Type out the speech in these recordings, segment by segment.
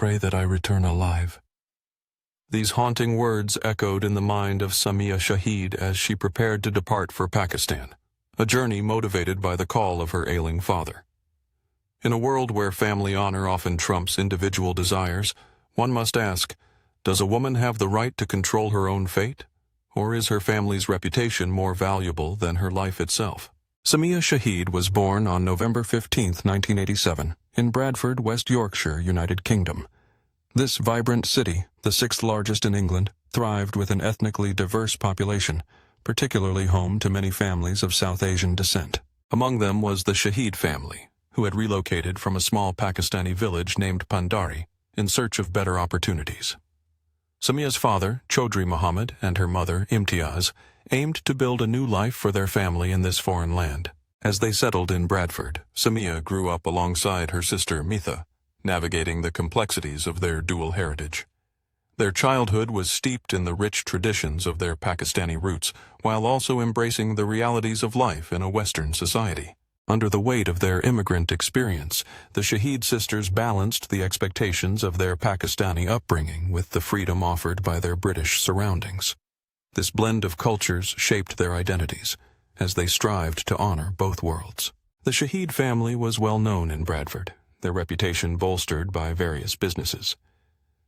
pray that I return alive." These haunting words echoed in the mind of Samia Shahid as she prepared to depart for Pakistan, a journey motivated by the call of her ailing father. In a world where family honor often trumps individual desires, one must ask, does a woman have the right to control her own fate? Or is her family's reputation more valuable than her life itself? Samia Shahid was born on November 15, 1987, in Bradford, West Yorkshire, United Kingdom. This vibrant city, the sixth largest in England, thrived with an ethnically diverse population, particularly home to many families of South Asian descent. Among them was the Shahid family, who had relocated from a small Pakistani village named Pandari in search of better opportunities. Samia's father, Chaudhry Muhammad, and her mother, Imtiaz, aimed to build a new life for their family in this foreign land. As they settled in Bradford, Samia grew up alongside her sister Mitha, navigating the complexities of their dual heritage. Their childhood was steeped in the rich traditions of their Pakistani roots, while also embracing the realities of life in a Western society. Under the weight of their immigrant experience, the Shahid sisters balanced the expectations of their Pakistani upbringing with the freedom offered by their British surroundings. This blend of cultures shaped their identities, as they strived to honor both worlds. The Shahid family was well known in Bradford, their reputation bolstered by various businesses.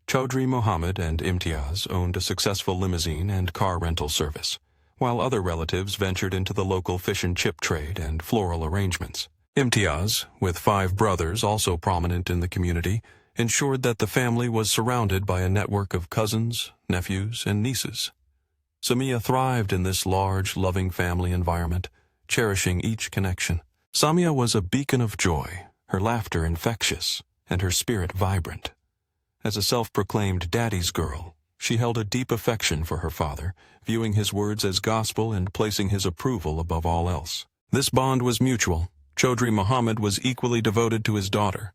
Chaudhry Muhammad and Imtiaz owned a successful limousine and car rental service, while other relatives ventured into the local fish and chip trade and floral arrangements. Imtiaz, with 5 brothers also prominent in the community, ensured that the family was surrounded by a network of cousins, nephews, and nieces. Samia thrived in this large, loving family environment, cherishing each connection. Samia was a beacon of joy, her laughter infectious, and her spirit vibrant. As a self-proclaimed daddy's girl, she held a deep affection for her father, viewing his words as gospel and placing his approval above all else. This bond was mutual. Chaudhry Muhammad was equally devoted to his daughter.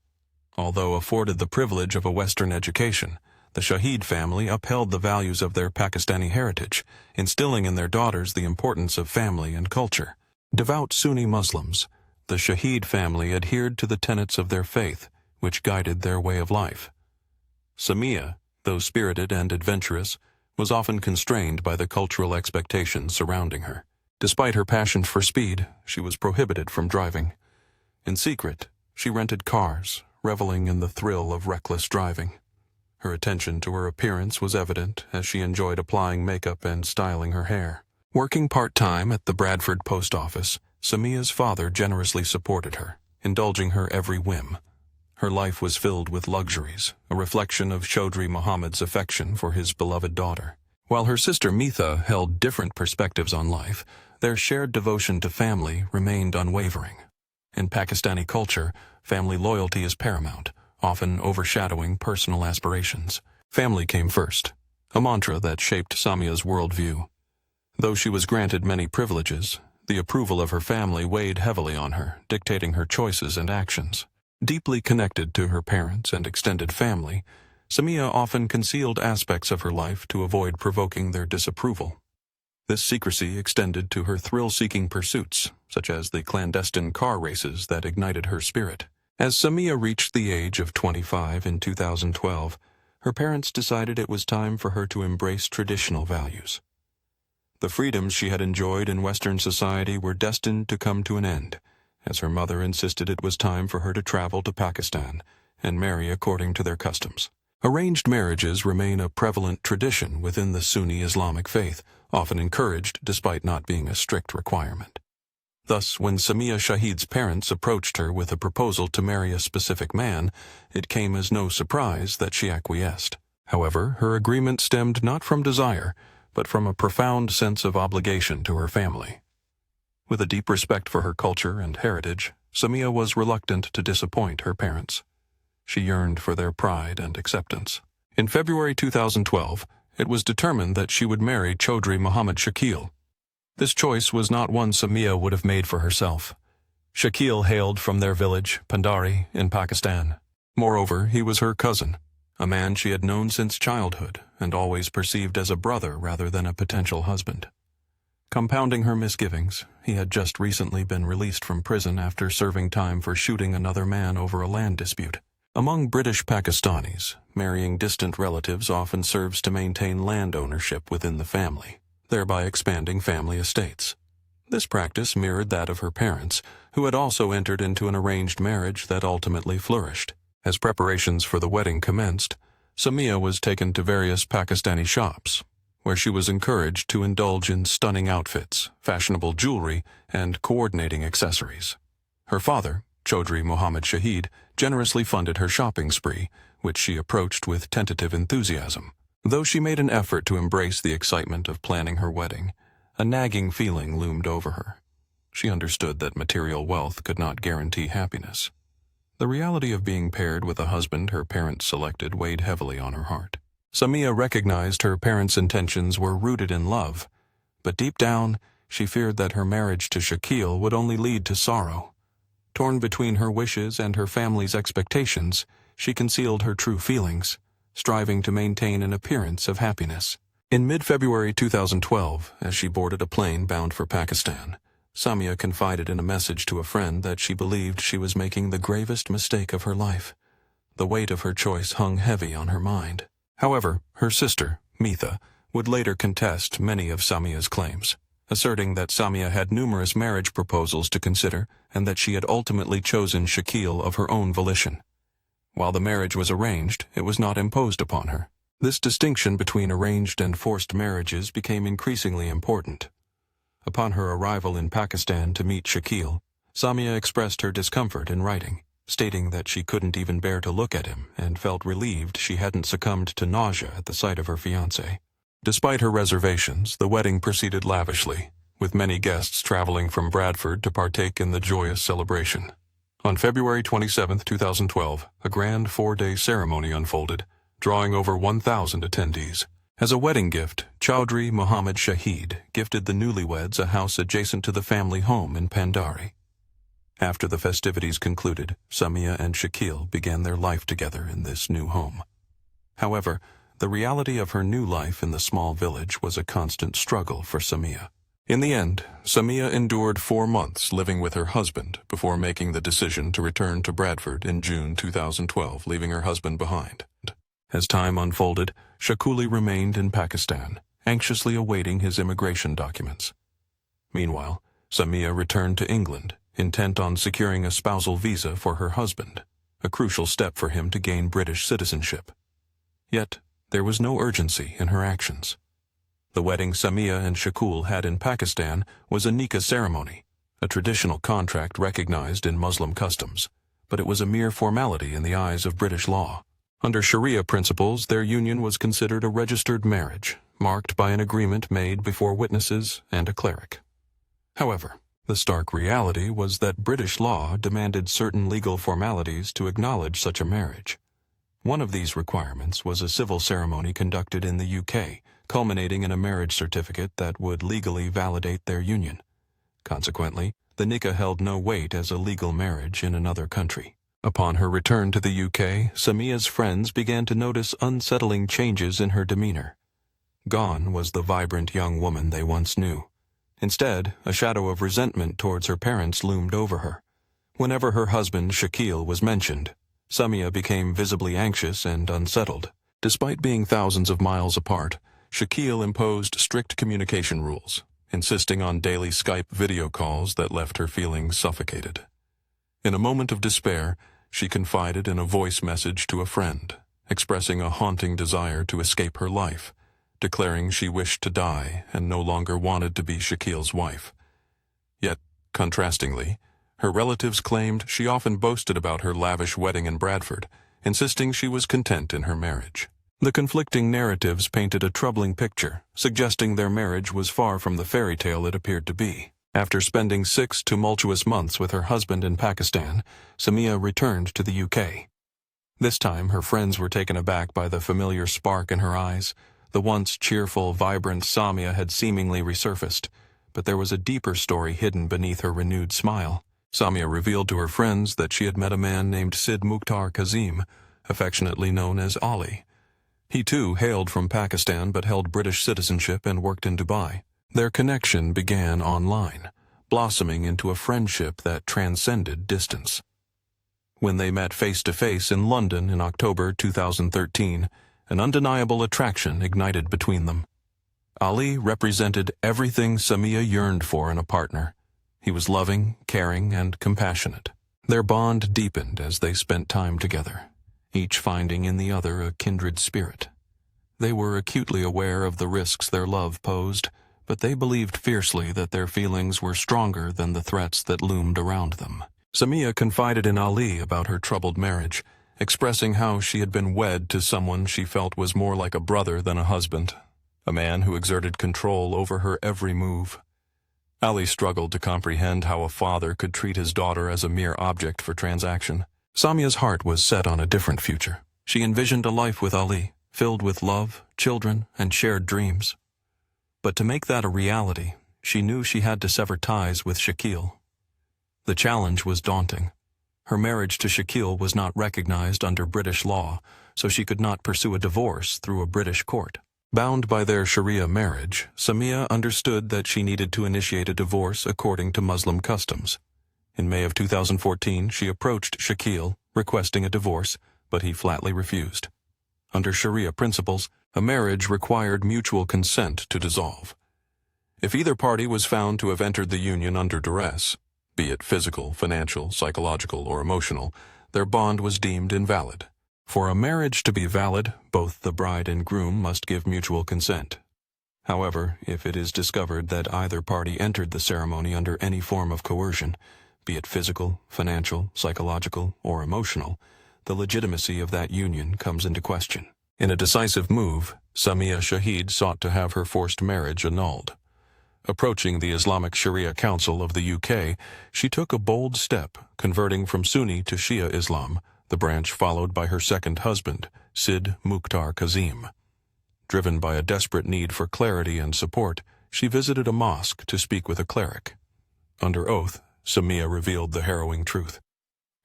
Although afforded the privilege of a Western education, the Shahid family upheld the values of their Pakistani heritage, instilling in their daughters the importance of family and culture. Devout Sunni Muslims, the Shahid family adhered to the tenets of their faith, which guided their way of life. Samia, though spirited and adventurous, was often constrained by the cultural expectations surrounding her. Despite her passion for speed, she was prohibited from driving. In secret, she rented cars, reveling in the thrill of reckless driving. Her attention to her appearance was evident as she enjoyed applying makeup and styling her hair. Working part-time at the Bradford post office, Samia's father generously supported her, indulging her every whim. Her life was filled with luxuries, a reflection of Chaudhry Muhammad's affection for his beloved daughter. While her sister Mitha held different perspectives on life, their shared devotion to family remained unwavering. In Pakistani culture, family loyalty is paramount, often overshadowing personal aspirations. Family came first, a mantra that shaped Samia's worldview. Though she was granted many privileges, the approval of her family weighed heavily on her, dictating her choices and actions. Deeply connected to her parents and extended family, Samia often concealed aspects of her life to avoid provoking their disapproval. This secrecy extended to her thrill-seeking pursuits, such as the clandestine car races that ignited her spirit. As Samia reached the age of 25 in 2012, her parents decided it was time for her to embrace traditional values. The freedoms she had enjoyed in Western society were destined to come to an end, as her mother insisted it was time for her to travel to Pakistan and marry according to their customs. Arranged marriages remain a prevalent tradition within the Sunni Islamic faith, often encouraged despite not being a strict requirement. Thus, when Samia Shahid's parents approached her with a proposal to marry a specific man, it came as no surprise that she acquiesced. However, her agreement stemmed not from desire, but from a profound sense of obligation to her family. With a deep respect for her culture and heritage, Samia was reluctant to disappoint her parents. She yearned for their pride and acceptance. In February 2012, it was determined that she would marry Chaudhry Muhammad Shakil. This choice was not one Samia would have made for herself. Shakil hailed from their village, Pandari, in Pakistan. Moreover, he was her cousin, a man she had known since childhood and always perceived as a brother rather than a potential husband. Compounding her misgivings, he had just recently been released from prison after serving time for shooting another man over a land dispute. Among British Pakistanis, marrying distant relatives often serves to maintain land ownership within the family, thereby expanding family estates. This practice mirrored that of her parents, who had also entered into an arranged marriage that ultimately flourished. As preparations for the wedding commenced, Samia was taken to various Pakistani shops, where she was encouraged to indulge in stunning outfits, fashionable jewelry, and coordinating accessories. Her father, Chaudhry Mohammad Shahid, generously funded her shopping spree, which she approached with tentative enthusiasm. Though she made an effort to embrace the excitement of planning her wedding, a nagging feeling loomed over her. She understood that material wealth could not guarantee happiness. The reality of being paired with a husband her parents selected weighed heavily on her heart. Samia recognized her parents' intentions were rooted in love, but deep down, she feared that her marriage to Shakil would only lead to sorrow. Torn between her wishes and her family's expectations, she concealed her true feelings, striving to maintain an appearance of happiness. In mid-February 2012, as she boarded a plane bound for Pakistan, Samia confided in a message to a friend that she believed she was making the gravest mistake of her life. The weight of her choice hung heavy on her mind. However, her sister, Mitha, would later contest many of Samia's claims, asserting that Samia had numerous marriage proposals to consider and that she had ultimately chosen Shakil of her own volition. While the marriage was arranged, it was not imposed upon her. This distinction between arranged and forced marriages became increasingly important. Upon her arrival in Pakistan to meet Shakil, Samia expressed her discomfort in writing, stating that she couldn't even bear to look at him and felt relieved she hadn't succumbed to nausea at the sight of her fiancé. Despite her reservations, the wedding proceeded lavishly, with many guests traveling from Bradford to partake in the joyous celebration. On February 27, 2012, a grand 4-day ceremony unfolded, drawing over 1,000 attendees. As a wedding gift, Chaudhry Mohammad Shahid gifted the newlyweds a house adjacent to the family home in Pandari. After the festivities concluded, Samia and Shakil began their life together in this new home. However, the reality of her new life in the small village was a constant struggle for Samia. In the end, Samia endured 4 months living with her husband before making the decision to return to Bradford in June 2012, leaving her husband behind. As time unfolded, Shakuli remained in Pakistan, anxiously awaiting his immigration documents. Meanwhile, Samia returned to England, intent on securing a spousal visa for her husband, a crucial step for him to gain British citizenship. Yet, there was no urgency in her actions. The wedding Samia and Shakul had in Pakistan was a nikah ceremony, a traditional contract recognized in Muslim customs, but it was a mere formality in the eyes of British law. Under Sharia principles, their union was considered a registered marriage, marked by an agreement made before witnesses and a cleric. However, the stark reality was that British law demanded certain legal formalities to acknowledge such a marriage. One of these requirements was a civil ceremony conducted in the UK, culminating in a marriage certificate that would legally validate their union. Consequently, the nikah held no weight as a legal marriage in another country. Upon her return to the UK, Samia's friends began to notice unsettling changes in her demeanor. Gone was the vibrant young woman they once knew. Instead, a shadow of resentment towards her parents loomed over her. Whenever her husband, Shakil, was mentioned, Samia became visibly anxious and unsettled. Despite being thousands of miles apart, Shakil imposed strict communication rules, insisting on daily Skype video calls that left her feeling suffocated. In a moment of despair, she confided in a voice message to a friend, expressing a haunting desire to escape her life, declaring she wished to die and no longer wanted to be Shakil's wife. Yet, contrastingly, her relatives claimed she often boasted about her lavish wedding in Bradford, insisting she was content in her marriage. The conflicting narratives painted a troubling picture, suggesting their marriage was far from the fairy tale it appeared to be. After spending 6 tumultuous months with her husband in Pakistan, Samia returned to the UK. This time, her friends were taken aback by the familiar spark in her eyes. The once cheerful, vibrant Samia had seemingly resurfaced, but there was a deeper story hidden beneath her renewed smile. Samia revealed to her friends that she had met a man named Sid Mukhtar Kazim, affectionately known as Ali. He too hailed from Pakistan but held British citizenship and worked in Dubai. Their connection began online, blossoming into a friendship that transcended distance. When they met face-to-face in London in October 2013, an undeniable attraction ignited between them. Ali represented everything Samia yearned for in a partner. He was loving, caring, and compassionate. Their bond deepened as they spent time together, each finding in the other a kindred spirit. They were acutely aware of the risks their love posed, but they believed fiercely that their feelings were stronger than the threats that loomed around them. Samia confided in Ali about her troubled marriage, expressing how she had been wed to someone she felt was more like a brother than a husband, a man who exerted control over her every move. Ali struggled to comprehend how a father could treat his daughter as a mere object for transaction. Samia's heart was set on a different future. She envisioned a life with Ali, filled with love, children, and shared dreams. But to make that a reality, she knew she had to sever ties with Shakil. The challenge was daunting. Her marriage to Shakil was not recognized under British law, so she could not pursue a divorce through a British court. Bound by their Sharia marriage, Samia understood that she needed to initiate a divorce according to Muslim customs. In May of 2014, she approached Shakil, requesting a divorce, but he flatly refused. Under Sharia principles, a marriage required mutual consent to dissolve. If either party was found to have entered the union under duress, be it physical, financial, psychological, or emotional, their bond was deemed invalid. For a marriage to be valid, both the bride and groom must give mutual consent. However, if it is discovered that either party entered the ceremony under any form of coercion, be it physical, financial, psychological, or emotional, the legitimacy of that union comes into question. In a decisive move, Samia Shahid sought to have her forced marriage annulled. Approaching the Islamic Sharia Council of the UK, she took a bold step, converting from Sunni to Shia Islam, the branch followed by her second husband, Sid Mukhtar Kazim. Driven by a desperate need for clarity and support, she visited a mosque to speak with a cleric. Under oath, Samia revealed the harrowing truth.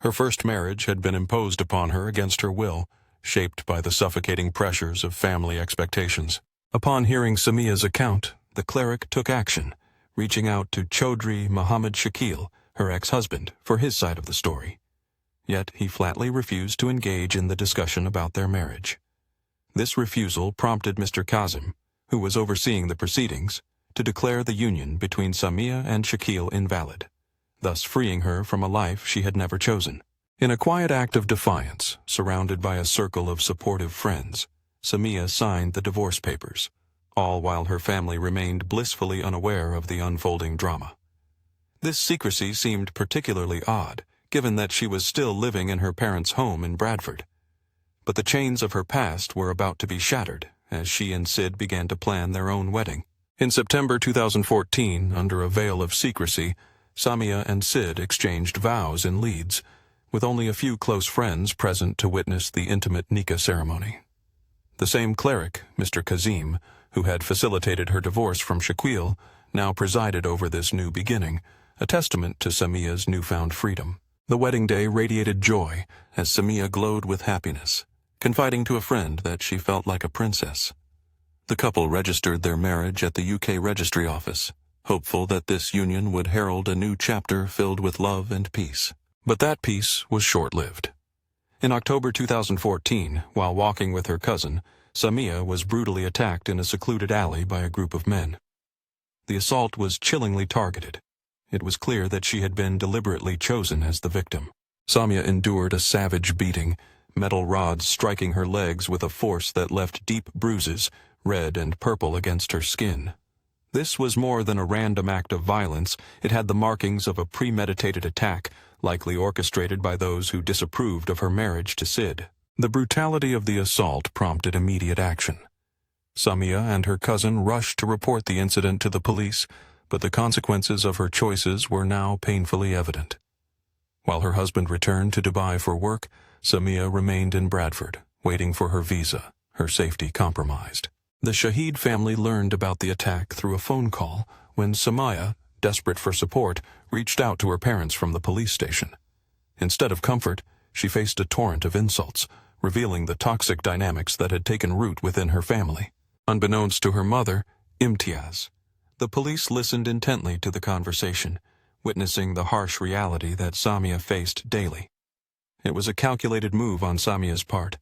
Her first marriage had been imposed upon her against her will, shaped by the suffocating pressures of family expectations. Upon hearing Samia's account, the cleric took action, reaching out to Chaudhry Muhammad Shakil, her ex-husband, for his side of the story. Yet he flatly refused to engage in the discussion about their marriage. This refusal prompted Mr. Kazim, who was overseeing the proceedings, to declare the union between Samia and Shakil invalid, thus freeing her from a life she had never chosen. In a quiet act of defiance, surrounded by a circle of supportive friends, Samia signed the divorce papers, all while her family remained blissfully unaware of the unfolding drama. This secrecy seemed particularly odd, given that she was still living in her parents' home in Bradford. But the chains of her past were about to be shattered as she and Sid began to plan their own wedding. In September 2014, under a veil of secrecy, Samia and Sid exchanged vows in Leeds, with only a few close friends present to witness the intimate nikah ceremony. The same cleric, Mr. Kazim, who had facilitated her divorce from Shakil, now presided over this new beginning, a testament to Samia's newfound freedom. The wedding day radiated joy as Samia glowed with happiness, confiding to a friend that she felt like a princess. The couple registered their marriage at the UK Registry Office, hopeful that this union would herald a new chapter filled with love and peace. But that peace was short-lived. In October 2014, while walking with her cousin, Samia was brutally attacked in a secluded alley by a group of men. The assault was chillingly targeted. It was clear that she had been deliberately chosen as the victim. Samia endured a savage beating, metal rods striking her legs with a force that left deep bruises, red and purple against her skin. This was more than a random act of violence. It had the markings of a premeditated attack, likely orchestrated by those who disapproved of her marriage to Sid. The brutality of the assault prompted immediate action. Samia and her cousin rushed to report the incident to the police, but the consequences of her choices were now painfully evident. While her husband returned to Dubai for work, Samia remained in Bradford, waiting for her visa, her safety compromised. The Shahid family learned about the attack through a phone call when Samia, desperate for support, reached out to her parents from the police station. Instead of comfort, she faced a torrent of insults, revealing the toxic dynamics that had taken root within her family. Unbeknownst to her mother, Imtiaz, the police listened intently to the conversation, witnessing the harsh reality that Samia faced daily. It was a calculated move on Samia's part,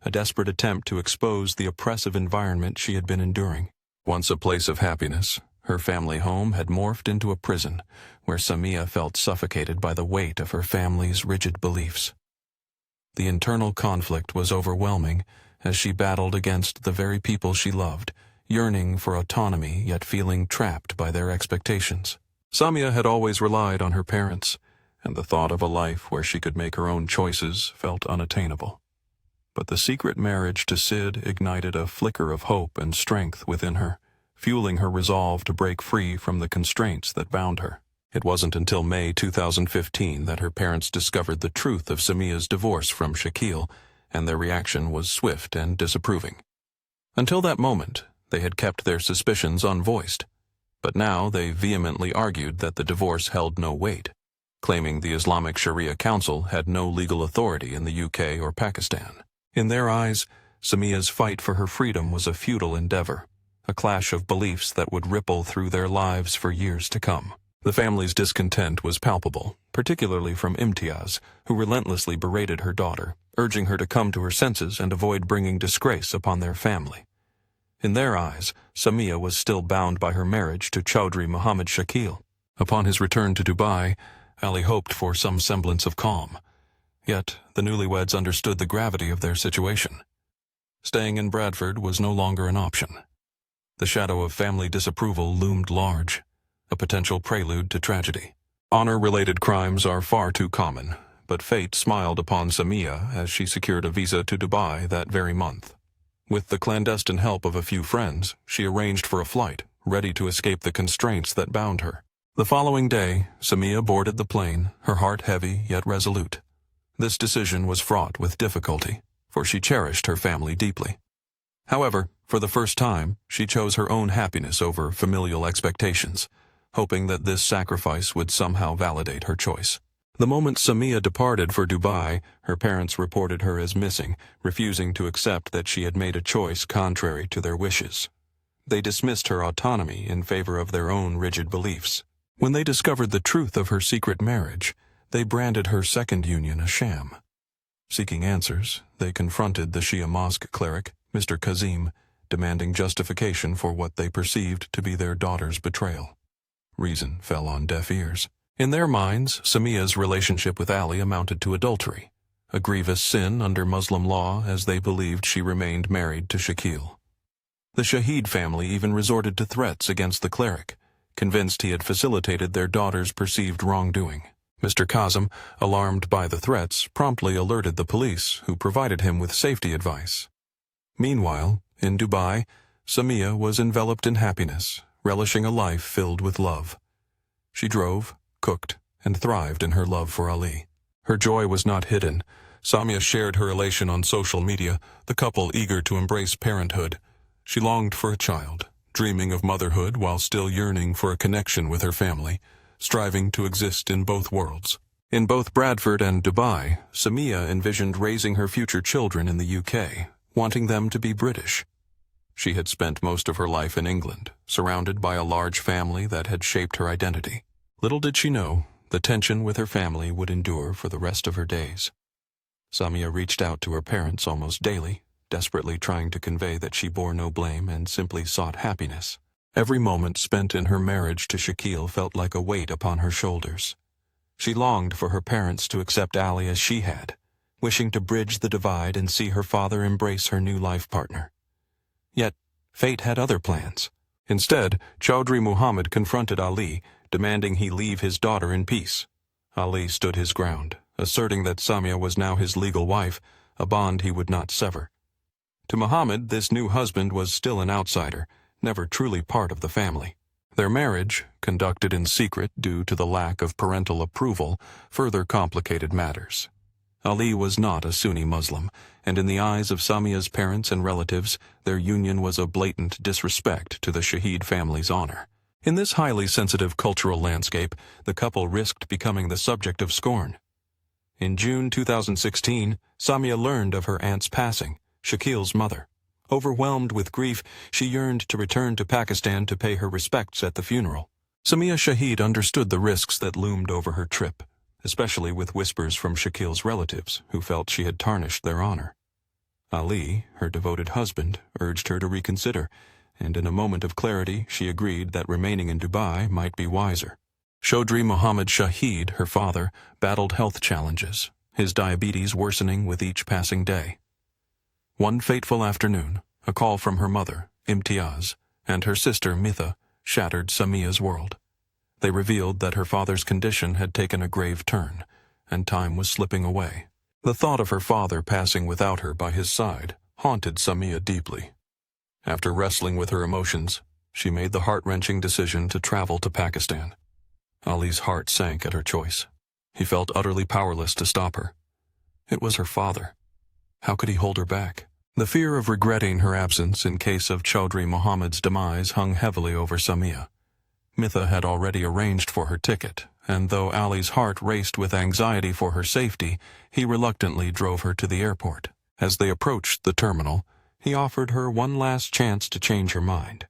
a desperate attempt to expose the oppressive environment she had been enduring. Once a place of happiness, her family home had morphed into a prison, where Samia felt suffocated by the weight of her family's rigid beliefs. The internal conflict was overwhelming as she battled against the very people she loved, yearning for autonomy yet feeling trapped by their expectations. Samia had always relied on her parents, and the thought of a life where she could make her own choices felt unattainable. But the secret marriage to Sid ignited a flicker of hope and strength within her, fueling her resolve to break free from the constraints that bound her. It wasn't until May 2015 that her parents discovered the truth of Samia's divorce from Shakil, and their reaction was swift and disapproving. Until that moment, they had kept their suspicions unvoiced, but now they vehemently argued that the divorce held no weight, claiming the Islamic Sharia Council had no legal authority in the UK or Pakistan. In their eyes, Samia's fight for her freedom was a futile endeavor, a clash of beliefs that would ripple through their lives for years to come. The family's discontent was palpable, particularly from Imtiaz, who relentlessly berated her daughter, urging her to come to her senses and avoid bringing disgrace upon their family. In their eyes, Samia was still bound by her marriage to Chaudhry Muhammad Shakil. Upon his return to Dubai, Ali hoped for some semblance of calm. Yet, the newlyweds understood the gravity of their situation. Staying in Bradford was no longer an option. The shadow of family disapproval loomed large, a potential prelude to tragedy. Honor-related crimes are far too common, but fate smiled upon Samia as she secured a visa to Dubai that very month. With the clandestine help of a few friends, she arranged for a flight, ready to escape the constraints that bound her. The following day, Samia boarded the plane, her heart heavy yet resolute. This decision was fraught with difficulty, for she cherished her family deeply. However, for the first time, she chose her own happiness over familial expectations, hoping that this sacrifice would somehow validate her choice. The moment Samia departed for Dubai, her parents reported her as missing, refusing to accept that she had made a choice contrary to their wishes. They dismissed her autonomy in favor of their own rigid beliefs. When they discovered the truth of her secret marriage, they branded her second union a sham. Seeking answers, they confronted the Shia mosque cleric, Mr. Kazim, demanding justification for what they perceived to be their daughter's betrayal. Reason fell on deaf ears. In their minds, Samia's relationship with Ali amounted to adultery, a grievous sin under Muslim law as they believed she remained married to Shakil. The Shahid family even resorted to threats against the cleric, convinced he had facilitated their daughter's perceived wrongdoing. Mr. Kazim, alarmed by the threats, promptly alerted the police, who provided him with safety advice. Meanwhile, in Dubai, Samia was enveloped in happiness, relishing a life filled with love. She drove, cooked, and thrived in her love for Ali. Her joy was not hidden. Samia shared her elation on social media, the couple eager to embrace parenthood. She longed for a child, dreaming of motherhood while still yearning for a connection with her family, striving to exist in both worlds. In both Bradford and Dubai, Samia envisioned raising her future children in the UK, wanting them to be British. She had spent most of her life in England, surrounded by a large family that had shaped her identity. Little did she know, the tension with her family would endure for the rest of her days. Samia reached out to her parents almost daily, desperately trying to convey that she bore no blame and simply sought happiness. Every moment spent in her marriage to Shakil felt like a weight upon her shoulders. She longed for her parents to accept Ali as she had, wishing to bridge the divide and see her father embrace her new life partner. Yet, fate had other plans. Instead, Chaudhry Muhammad confronted Ali, demanding he leave his daughter in peace. Ali stood his ground, asserting that Samia was now his legal wife, a bond he would not sever. To Muhammad, this new husband was still an outsider, never truly part of the family. Their marriage, conducted in secret due to the lack of parental approval, further complicated matters. Ali was not a Sunni Muslim, and in the eyes of Samia's parents and relatives, their union was a blatant disrespect to the Shahid family's honor. In this highly sensitive cultural landscape, the couple risked becoming the subject of scorn. In June 2016, Samia learned of her aunt's passing, Shakil's mother. Overwhelmed with grief, she yearned to return to Pakistan to pay her respects at the funeral. Samia Shahid understood the risks that loomed over her trip. especially with whispers from Shakil's relatives, who felt she had tarnished their honor. Ali, her devoted husband, urged her to reconsider, and in a moment of clarity she agreed that remaining in Dubai might be wiser. Chaudhry Mohammed Shahid, her father, battled health challenges, his diabetes worsening with each passing day. One fateful afternoon, a call from her mother, Imtiaz, and her sister, Mitha, shattered Samia's world. They revealed that her father's condition had taken a grave turn, and time was slipping away. The thought of her father passing without her by his side haunted Samia deeply. After wrestling with her emotions, she made the heart-wrenching decision to travel to Pakistan. Ali's heart sank at her choice. He felt utterly powerless to stop her. It was her father. How could he hold her back? The fear of regretting her absence in case of Chaudhry Mohammed's demise hung heavily over Samia. Mitha had already arranged for her ticket, and though Ali's heart raced with anxiety for her safety, he reluctantly drove her to the airport. As they approached the terminal, he offered her one last chance to change her mind.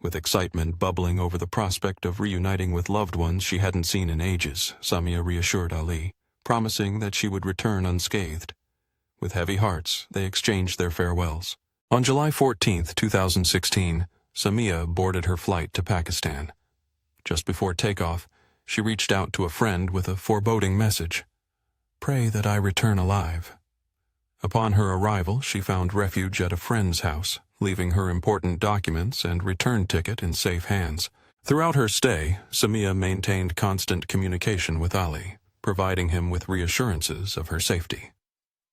With excitement bubbling over the prospect of reuniting with loved ones she hadn't seen in ages, Samia reassured Ali, promising that she would return unscathed. With heavy hearts, they exchanged their farewells. On July 14, 2016, Samia boarded her flight to Pakistan. Just before takeoff, she reached out to a friend with a foreboding message. "Pray that I return alive." Upon her arrival, she found refuge at a friend's house, leaving her important documents and return ticket in safe hands. Throughout her stay, Samia maintained constant communication with Ali, providing him with reassurances of her safety.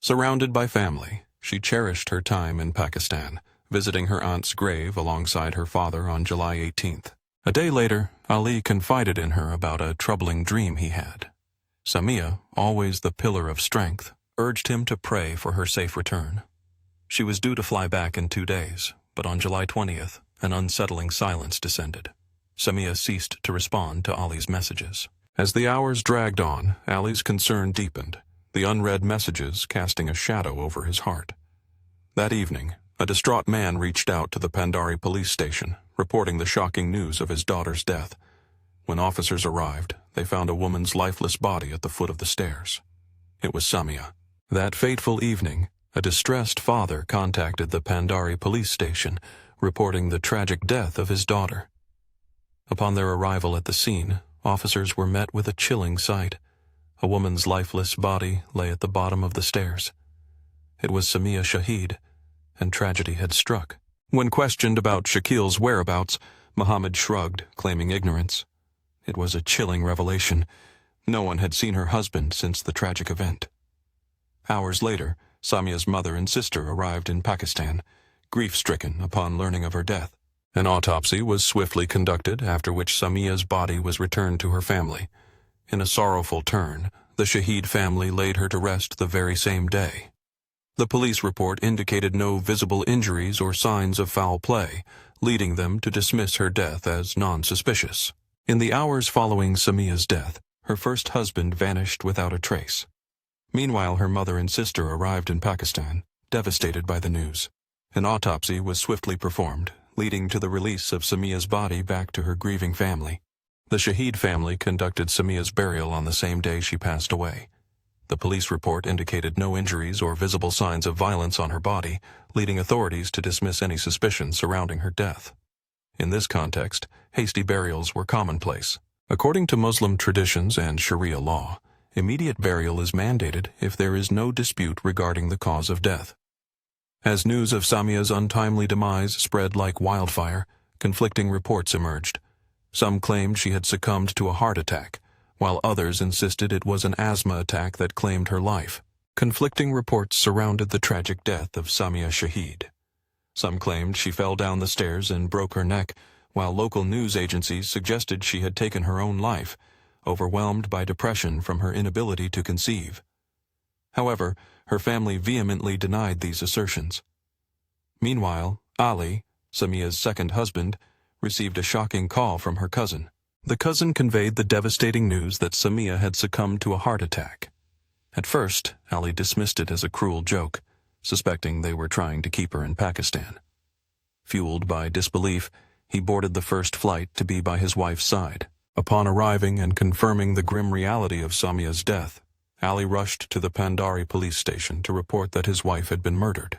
Surrounded by family, she cherished her time in Pakistan, visiting her aunt's grave alongside her father on July 18th. A day later, Ali confided in her about a troubling dream he had. Samia, always the pillar of strength, urged him to pray for her safe return. She was due to fly back in 2 days, but on July 20th, an unsettling silence descended. Samia ceased to respond to Ali's messages. As the hours dragged on, Ali's concern deepened, the unread messages casting a shadow over his heart. That evening, a distraught man reached out to the Pandari police station, reporting the shocking news of his daughter's death. When officers arrived, they found a woman's lifeless body at the foot of the stairs. It was Samia. That fateful evening, a distressed father contacted the Pandari police station, reporting the tragic death of his daughter. Upon their arrival at the scene, officers were met with a chilling sight. A woman's lifeless body lay at the bottom of the stairs. It was Samia Shahid, and tragedy had struck. When questioned about Shakil's whereabouts, Mohammed shrugged, claiming ignorance. It was a chilling revelation. No one had seen her husband since the tragic event. Hours later, Samia's mother and sister arrived in Pakistan, grief-stricken upon learning of her death. An autopsy was swiftly conducted, after which Samia's body was returned to her family. In a sorrowful turn, the Shahid family laid her to rest the very same day. The police report indicated no visible injuries or signs of foul play, leading them to dismiss her death as non-suspicious. In the hours following Samia's death, her first husband vanished without a trace. Meanwhile, her mother and sister arrived in Pakistan, devastated by the news. An autopsy was swiftly performed, leading to the release of Samia's body back to her grieving family. The Shahid family conducted Samia's burial on the same day she passed away. The police report indicated no injuries or visible signs of violence on her body, leading authorities to dismiss any suspicion surrounding her death. In this context, hasty burials were commonplace. According to Muslim traditions and Sharia law, immediate burial is mandated if there is no dispute regarding the cause of death. As news of Samia's untimely demise spread like wildfire, conflicting reports emerged. Some claimed she had succumbed to a heart attack, while others insisted it was an asthma attack that claimed her life. Conflicting reports surrounded the tragic death of Samia Shahid. Some claimed she fell down the stairs and broke her neck, while local news agencies suggested she had taken her own life, overwhelmed by depression from her inability to conceive. However, her family vehemently denied these assertions. Meanwhile, Ali, Samia's second husband, received a shocking call from her cousin. The cousin conveyed the devastating news that Samia had succumbed to a heart attack. At first, Ali dismissed it as a cruel joke, suspecting they were trying to keep her in Pakistan. Fueled by disbelief, he boarded the first flight to be by his wife's side. Upon arriving and confirming the grim reality of Samia's death, Ali rushed to the Pandari police station to report that his wife had been murdered.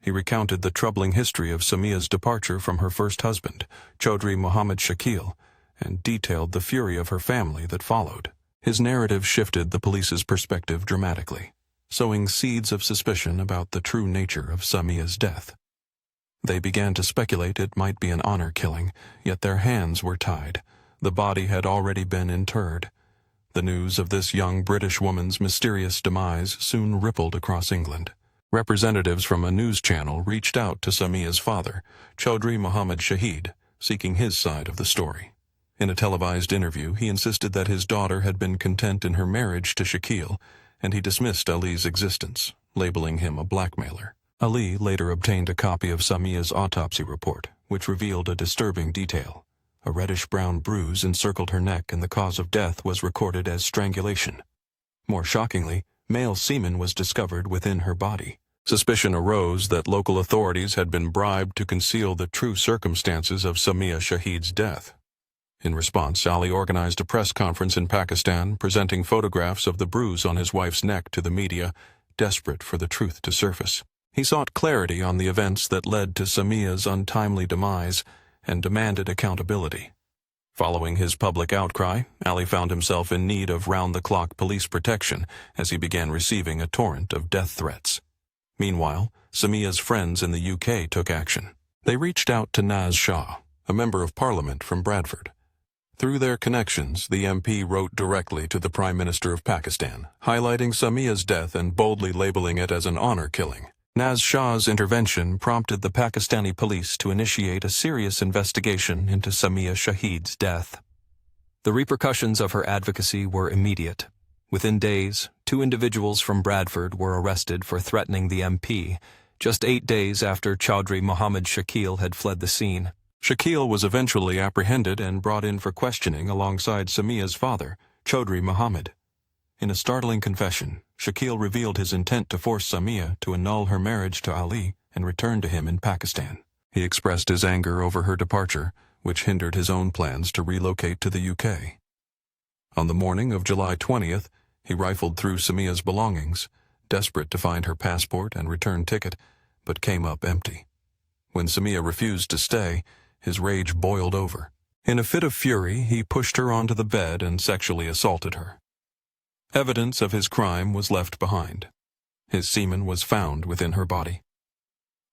He recounted the troubling history of Samia's departure from her first husband, Chaudhry Mohammed Shakil, and detailed the fury of her family that followed. His narrative shifted the police's perspective dramatically, sowing seeds of suspicion about the true nature of Samia's death. They began to speculate it might be an honor killing, yet their hands were tied. The body had already been interred. The news of this young British woman's mysterious demise soon rippled across England. Representatives from a news channel reached out to Samia's father, Chaudhry Mohammed Shahid, seeking his side of the story. In a televised interview, he insisted that his daughter had been content in her marriage to Shakil, and he dismissed Ali's existence, labeling him a blackmailer. Ali later obtained a copy of Samia's autopsy report, which revealed a disturbing detail. A reddish-brown bruise encircled her neck, and the cause of death was recorded as strangulation. More shockingly, male semen was discovered within her body. Suspicion arose that local authorities had been bribed to conceal the true circumstances of Samia Shahid's death. In response, Ali organized a press conference in Pakistan, presenting photographs of the bruise on his wife's neck to the media, desperate for the truth to surface. He sought clarity on the events that led to Samia's untimely demise and demanded accountability. Following his public outcry, Ali found himself in need of round-the-clock police protection as he began receiving a torrent of death threats. Meanwhile, Samia's friends in the UK took action. They reached out to Naz Shah, a member of Parliament from Bradford. Through their connections, the MP wrote directly to the Prime Minister of Pakistan, highlighting Samia's death and boldly labeling it as an honor killing. Naz Shah's intervention prompted the Pakistani police to initiate a serious investigation into Samia Shahid's death. The repercussions of her advocacy were immediate. Within days, 2 individuals from Bradford were arrested for threatening the MP, just 8 days after Chaudhry Mohammed Shakil had fled the scene. Shakil was eventually apprehended and brought in for questioning alongside Samia's father, Chaudhry Mohammed. In a startling confession, Shakil revealed his intent to force Samia to annul her marriage to Ali and return to him in Pakistan. He expressed his anger over her departure, which hindered his own plans to relocate to the UK. On the morning of July 20th, he rifled through Samia's belongings, desperate to find her passport and return ticket, but came up empty. When Samia refused to stay, his rage boiled over. In a fit of fury, he pushed her onto the bed and sexually assaulted her. Evidence of his crime was left behind. His semen was found within her body.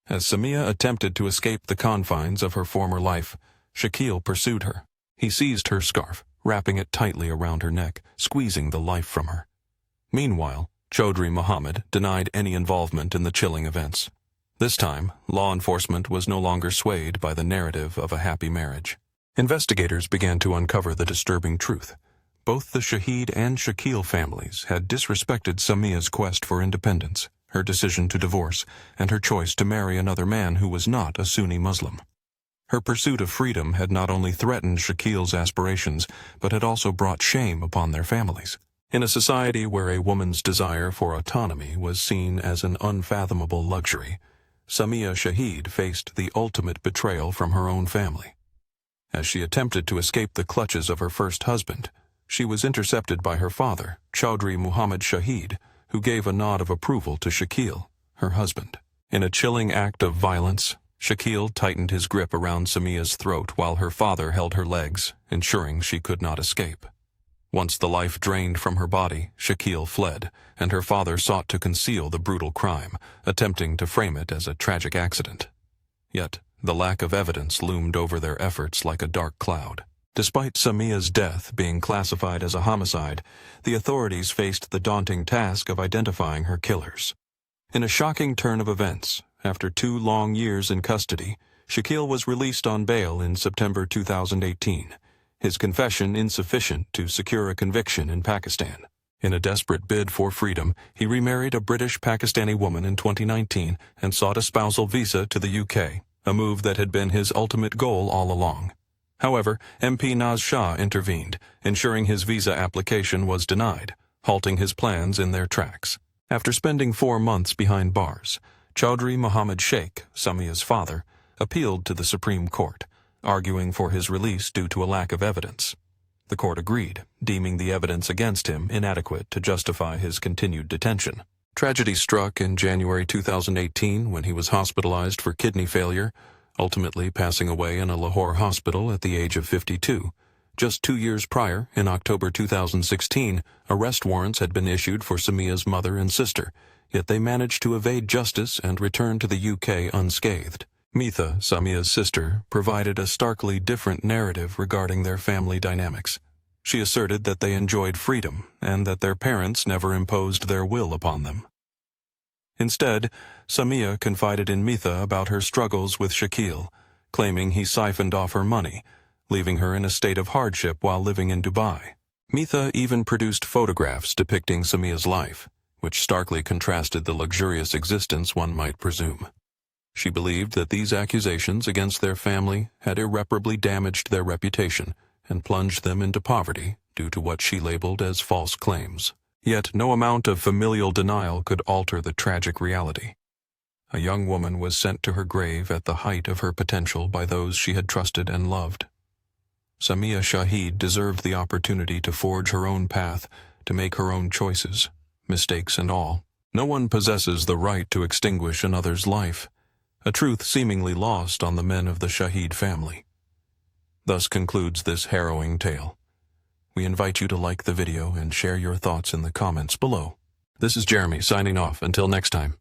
As Samia attempted to escape the confines of her former life, Shakil pursued her. He seized her scarf, wrapping it tightly around her neck, squeezing the life from her. Meanwhile, Chaudhry Mohammed denied any involvement in the chilling events. This time, law enforcement was no longer swayed by the narrative of a happy marriage. Investigators began to uncover the disturbing truth. Both the Shahid and Shakil families had disrespected Samia's quest for independence, her decision to divorce, and her choice to marry another man who was not a Sunni Muslim. Her pursuit of freedom had not only threatened Shakil's aspirations, but had also brought shame upon their families. In a society where a woman's desire for autonomy was seen as an unfathomable luxury, Samia Shahid faced the ultimate betrayal from her own family. As she attempted to escape the clutches of her first husband, she was intercepted by her father, Chaudhry Mohammed Shahid, who gave a nod of approval to Shakil, her husband. In a chilling act of violence, Shakil tightened his grip around Samia's throat while her father held her legs, ensuring she could not escape. Once the life drained from her body, Shakil fled, and her father sought to conceal the brutal crime, attempting to frame it as a tragic accident. Yet, the lack of evidence loomed over their efforts like a dark cloud. Despite Samia's death being classified as a homicide, the authorities faced the daunting task of identifying her killers. In a shocking turn of events, after 2 long years in custody, Shakil was released on bail in September 2018, his confession insufficient to secure a conviction in Pakistan. In a desperate bid for freedom, he remarried a British-Pakistani woman in 2019 and sought a spousal visa to the UK, a move that had been his ultimate goal all along. However, MP Naz Shah intervened, ensuring his visa application was denied, halting his plans in their tracks. After spending 4 months behind bars, Chaudhry Mohammed Sheikh, Samia's father, appealed to the Supreme Court, arguing for his release due to a lack of evidence. The court agreed, deeming the evidence against him inadequate to justify his continued detention. Tragedy struck in January 2018 when he was hospitalized for kidney failure, ultimately passing away in a Lahore hospital at the age of 52. Just 2 years prior, in October 2016, arrest warrants had been issued for Samia's mother and sister, yet they managed to evade justice and return to the UK unscathed. Mitha, Samia's sister, provided a starkly different narrative regarding their family dynamics. She asserted that they enjoyed freedom and that their parents never imposed their will upon them. Instead, Samia confided in Mitha about her struggles with Shakil, claiming he siphoned off her money, leaving her in a state of hardship while living in Dubai. Mitha even produced photographs depicting Samia's life, which starkly contrasted the luxurious existence one might presume. She believed that these accusations against their family had irreparably damaged their reputation and plunged them into poverty due to what she labeled as false claims. Yet no amount of familial denial could alter the tragic reality. A young woman was sent to her grave at the height of her potential by those she had trusted and loved. Samia Shahid deserved the opportunity to forge her own path, to make her own choices, mistakes and all. No one possesses the right to extinguish another's life, a truth seemingly lost on the men of the Shahid family. Thus concludes this harrowing tale. We invite you to like the video and share your thoughts in the comments below. This is Jeremy signing off. Until next time.